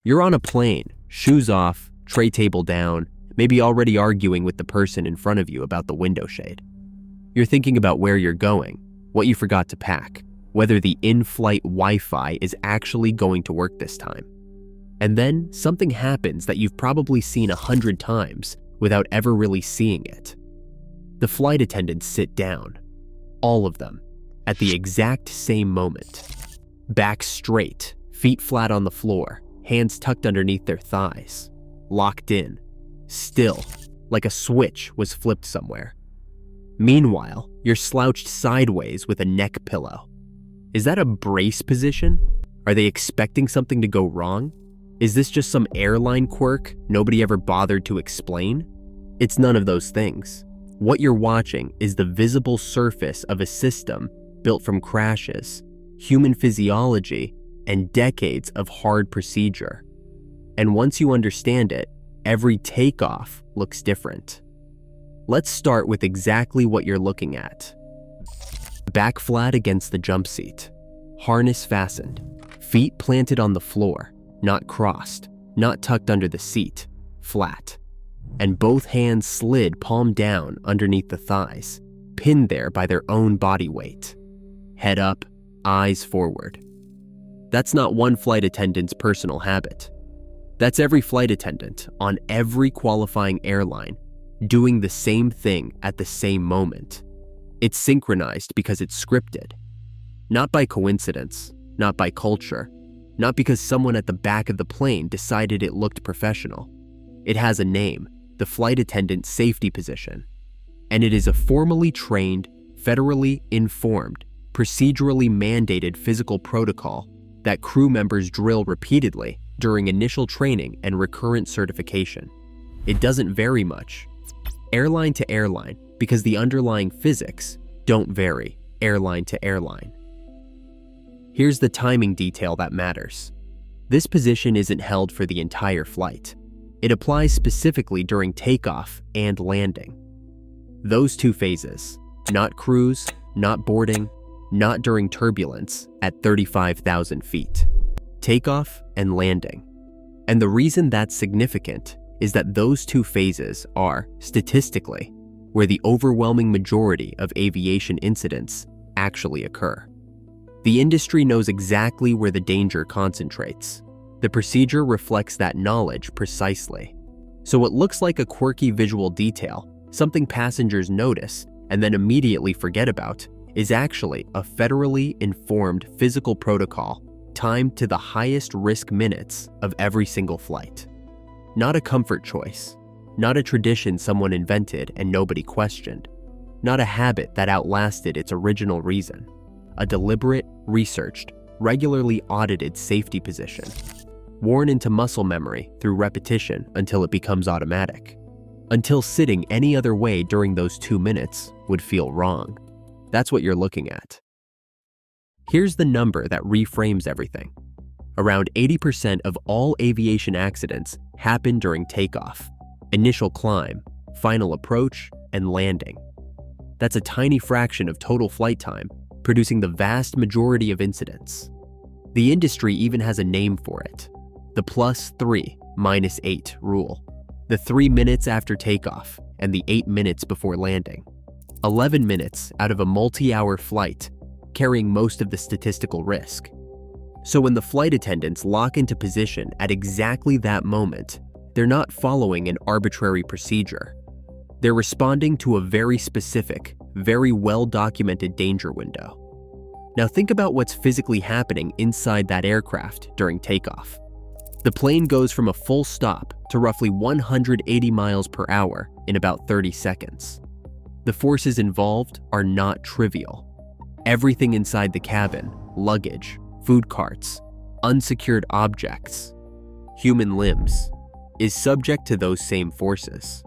You're on a plane, shoes off, tray table down, maybe already arguing with the person in front of you about the window shade. You're thinking about where you're going, what you forgot to pack, whether the in-flight Wi-Fi is actually going to work this time. And then something happens that you've probably seen 100 times without ever really seeing it. The flight attendants sit down, all of them, at the exact same moment. Back straight, feet flat on the floor, hands tucked underneath their thighs, locked in, still, like a switch was flipped somewhere. Meanwhile, you're slouched sideways with a neck pillow. Is that a brace position? Are they expecting something to go wrong? Is this just some airline quirk nobody ever bothered to explain? It's none of those things. What you're watching is the visible surface of a system built from crashes, human physiology, and decades of hard procedure. And once you understand it, every takeoff looks different. Let's start with exactly what you're looking at. Back flat against the jump seat, harness fastened, feet planted on the floor, not crossed, not tucked under the seat, flat. And both hands slid palm down underneath the thighs, pinned there by their own body weight. Head up, eyes forward. That's not one flight attendant's personal habit. That's every flight attendant on every qualifying airline doing the same thing at the same moment. It's synchronized because it's scripted. Not by coincidence, not by culture, not because someone at the back of the plane decided it looked professional. It has a name, the flight attendant safety position. And it is a formally trained, federally informed, procedurally mandated physical protocol that crew members drill repeatedly during initial training and recurrent certification. It doesn't vary much, airline to airline, because the underlying physics don't vary airline to airline. Here's the timing detail that matters. This position isn't held for the entire flight. It applies specifically during takeoff and landing. Those two phases, not cruise, not boarding, not during turbulence at 35,000 feet. Takeoff and landing. And the reason that's significant is that those two phases are, statistically, where the overwhelming majority of aviation incidents actually occur. The industry knows exactly where the danger concentrates. The procedure reflects that knowledge precisely. So what looks like a quirky visual detail, something passengers notice and then immediately forget about, is actually a federally informed physical protocol timed to the highest risk minutes of every single flight. Not a comfort choice, not a tradition someone invented and nobody questioned, not a habit that outlasted its original reason. A deliberate, researched, regularly audited safety position, worn into muscle memory through repetition until it becomes automatic, until sitting any other way during those 2 minutes would feel wrong. That's what you're looking at. Here's the number that reframes everything. Around 80% of all aviation accidents happen during takeoff, initial climb, final approach, and landing. That's a tiny fraction of total flight time, producing the vast majority of incidents. The industry even has a name for it, the +3, -8 rule. The 3 minutes after takeoff and the 8 minutes before landing. 11 minutes out of a multi-hour flight, carrying most of the statistical risk. So when the flight attendants lock into position at exactly that moment, they're not following an arbitrary procedure. They're responding to a very specific, very well-documented danger window. Now think about what's physically happening inside that aircraft during takeoff. The plane goes from a full stop to roughly 180 miles per hour in about 30 seconds. The forces involved are not trivial. Everything inside the cabin, luggage, food carts, unsecured objects, human limbs, is subject to those same forces.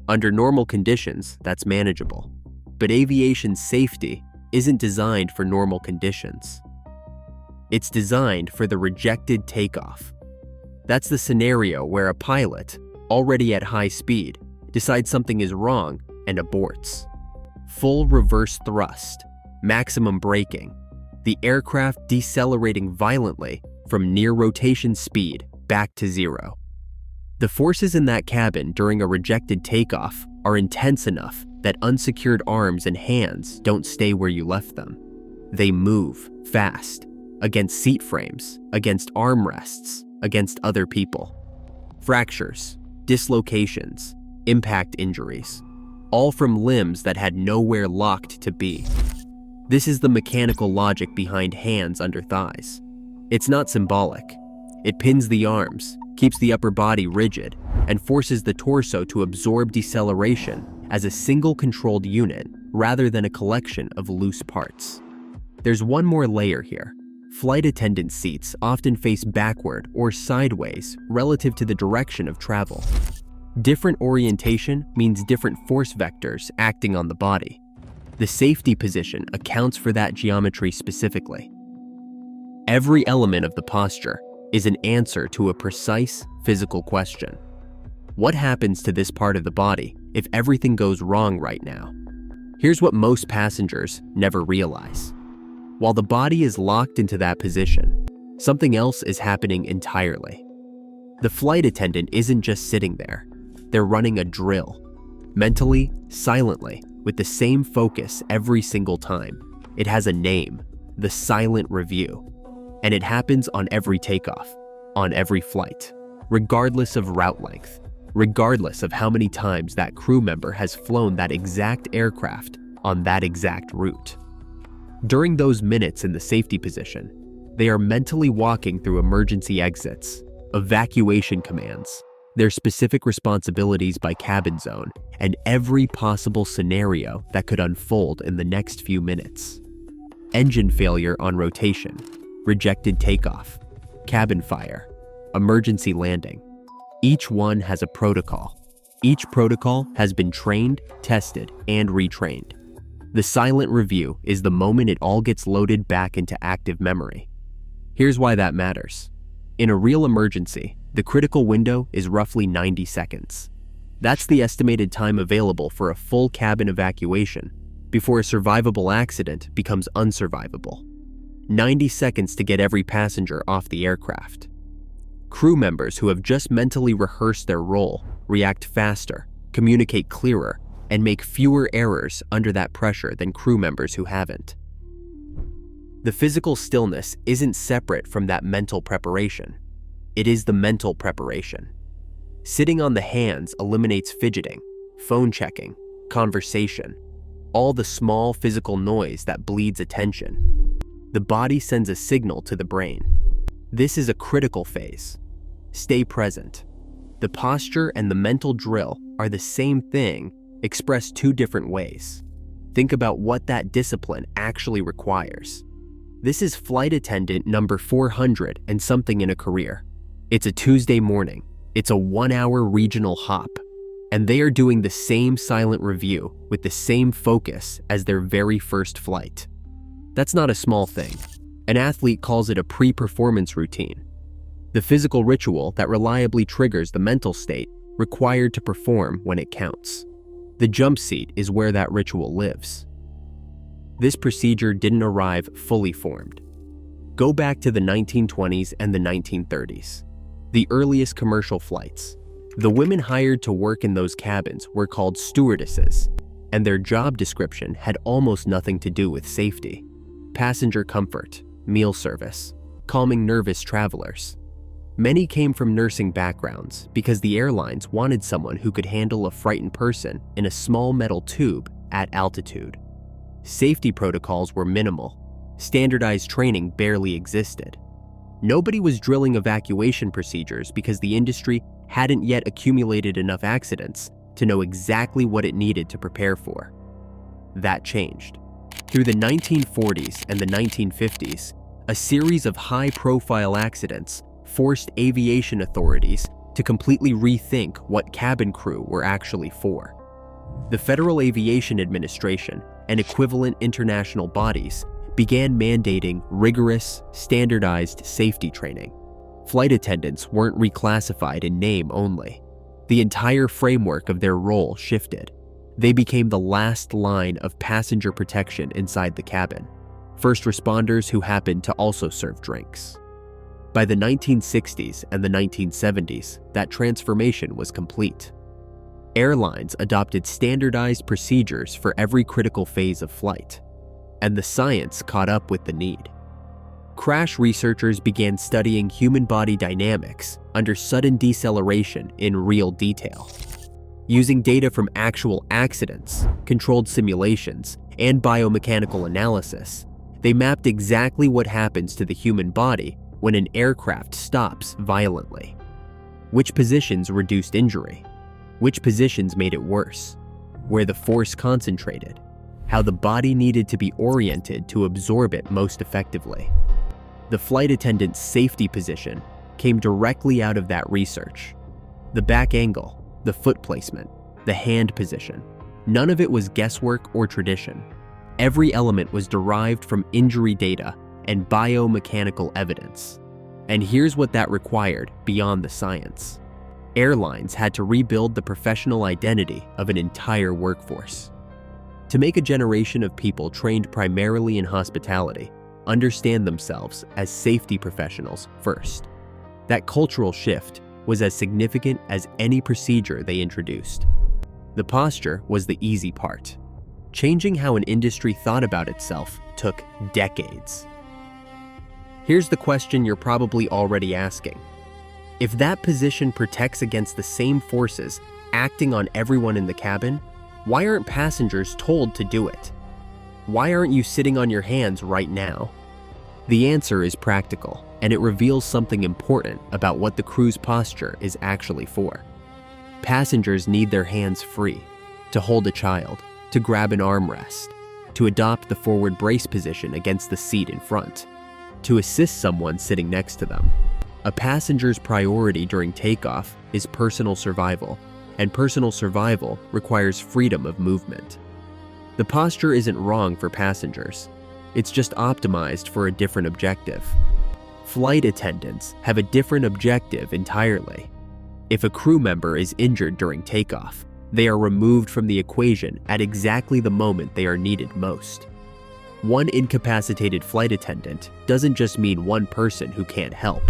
Under normal conditions, that's manageable. But aviation safety isn't designed for normal conditions. It's designed for the rejected takeoff. That's the scenario where a pilot, already at high speed, decides something is wrong and aborts. Full reverse thrust, maximum braking, the aircraft decelerating violently from near rotation speed back to zero. The forces in that cabin during a rejected takeoff are intense enough that unsecured arms and hands don't stay where you left them. They move fast, against seat frames, against armrests, against other people. Fractures, dislocations, impact injuries, all from limbs that had nowhere locked to be. This is the mechanical logic behind hands under thighs. It's not symbolic. It pins the arms, keeps the upper body rigid, and forces the torso to absorb deceleration as a single controlled unit rather than a collection of loose parts. There's one more layer here. Flight attendant seats often face backward or sideways relative to the direction of travel. Different orientation means different force vectors acting on the body. The safety position accounts for that geometry specifically. Every element of the posture is an answer to a precise physical question. What happens to this part of the body if everything goes wrong right now? Here's what most passengers never realize. While the body is locked into that position, something else is happening entirely. The flight attendant isn't just sitting there. They're running a drill, mentally, silently, with the same focus every single time. It has a name, the silent review. And it happens on every takeoff, on every flight, regardless of route length, regardless of how many times that crew member has flown that exact aircraft on that exact route. During those minutes in the safety position, they are mentally walking through emergency exits, evacuation commands, their specific responsibilities by cabin zone, and every possible scenario that could unfold in the next few minutes. Engine failure on rotation, rejected takeoff, cabin fire, emergency landing. Each one has a protocol. Each protocol has been trained, tested, and retrained. The silent review is the moment it all gets loaded back into active memory. Here's why that matters. In a real emergency, the critical window is roughly 90 seconds. That's the estimated time available for a full cabin evacuation before a survivable accident becomes unsurvivable. 90 seconds to get every passenger off the aircraft. Crew members who have just mentally rehearsed their role react faster, communicate clearer, and make fewer errors under that pressure than crew members who haven't. The physical stillness isn't separate from that mental preparation. It is the mental preparation. Sitting on the hands eliminates fidgeting, phone checking, conversation, all the small physical noise that bleeds attention. The body sends a signal to the brain. This is a critical phase. Stay present. The posture and the mental drill are the same thing, expressed two different ways. Think about what that discipline actually requires. This is flight attendant number 400 and something in a career. It's a Tuesday morning. It's a 1-hour regional hop. And they are doing the same silent review with the same focus as their very first flight. That's not a small thing. An athlete calls it a pre-performance routine. The physical ritual that reliably triggers the mental state required to perform when it counts. The jump seat is where that ritual lives. This procedure didn't arrive fully formed. Go back to the 1920s and the 1930s, the earliest commercial flights. The women hired to work in those cabins were called stewardesses, and their job description had almost nothing to do with safety. Passenger comfort, meal service, calming nervous travelers. Many came from nursing backgrounds because the airlines wanted someone who could handle a frightened person in a small metal tube at altitude. Safety protocols were minimal. Standardized training barely existed. Nobody was drilling evacuation procedures because the industry hadn't yet accumulated enough accidents to know exactly what it needed to prepare for. That changed. Through the 1940s and the 1950s, a series of high-profile accidents forced aviation authorities to completely rethink what cabin crew were actually for. The Federal Aviation Administration and equivalent international bodies began mandating rigorous, standardized safety training. Flight attendants weren't reclassified in name only. The entire framework of their role shifted. They became the last line of passenger protection inside the cabin, first responders who happened to also serve drinks. By the 1960s and the 1970s, that transformation was complete. Airlines adopted standardized procedures for every critical phase of flight, and the science caught up with the need. Crash researchers began studying human body dynamics under sudden deceleration in real detail. Using data from actual accidents, controlled simulations, and biomechanical analysis, they mapped exactly what happens to the human body when an aircraft stops violently. Which positions reduced injury? Which positions made it worse? Where the force concentrated? How the body needed to be oriented to absorb it most effectively? The flight attendant's safety position came directly out of that research. The back angle, the foot placement, the hand position, none of it was guesswork or tradition. Every element was derived from injury data and biomechanical evidence. And here's what that required beyond the science. Airlines had to rebuild the professional identity of an entire workforce. To make a generation of people trained primarily in hospitality understand themselves as safety professionals first. That cultural shift was as significant as any procedure they introduced. The posture was the easy part. Changing how an industry thought about itself took decades. Here's the question you're probably already asking. If that position protects against the same forces acting on everyone in the cabin, why aren't passengers told to do it? Why aren't you sitting on your hands right now? The answer is practical, and it reveals something important about what the crew's posture is actually for. Passengers need their hands free, to hold a child, to grab an armrest, to adopt the forward brace position against the seat in front, to assist someone sitting next to them. A passenger's priority during takeoff is personal survival, and personal survival requires freedom of movement. The posture isn't wrong for passengers. It's just optimized for a different objective. Flight attendants have a different objective entirely. If a crew member is injured during takeoff, they are removed from the equation at exactly the moment they are needed most. One incapacitated flight attendant doesn't just mean one person who can't help.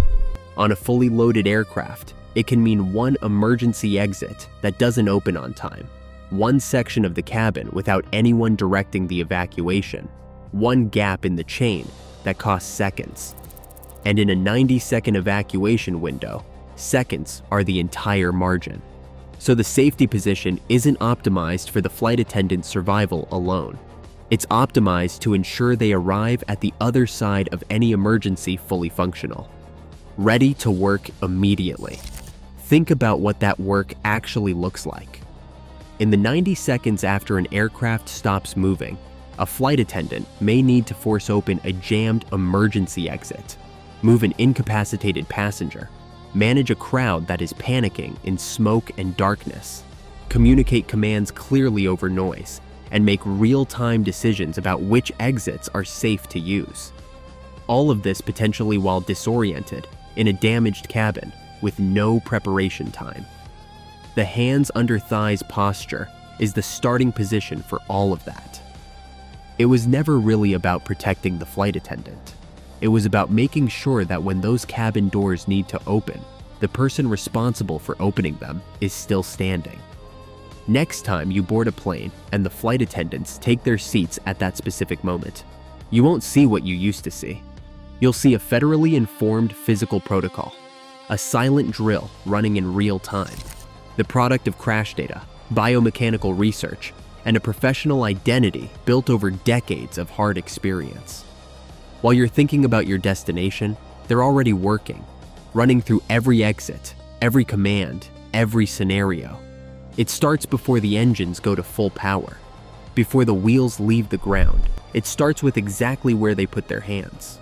On a fully loaded aircraft, it can mean one emergency exit that doesn't open on time, one section of the cabin without anyone directing the evacuation, one gap in the chain that costs seconds. And in a 90-second evacuation window, seconds are the entire margin. So the safety position isn't optimized for the flight attendant's survival alone. It's optimized to ensure they arrive at the other side of any emergency fully functional, ready to work immediately. Think about what that work actually looks like. In the 90 seconds after an aircraft stops moving, a flight attendant may need to force open a jammed emergency exit, move an incapacitated passenger, manage a crowd that is panicking in smoke and darkness, communicate commands clearly over noise, and make real-time decisions about which exits are safe to use. All of this potentially while disoriented in a damaged cabin with no preparation time. The hands under thighs posture is the starting position for all of that. It was never really about protecting the flight attendant. It was about making sure that when those cabin doors need to open, the person responsible for opening them is still standing. Next time you board a plane and the flight attendants take their seats at that specific moment, you won't see what you used to see. You'll see a federally informed physical protocol, a silent drill running in real time, the product of crash data, biomechanical research, and a professional identity built over decades of hard experience. While you're thinking about your destination, they're already working, running through every exit, every command, every scenario. It starts before the engines go to full power, before the wheels leave the ground. It starts with exactly where they put their hands.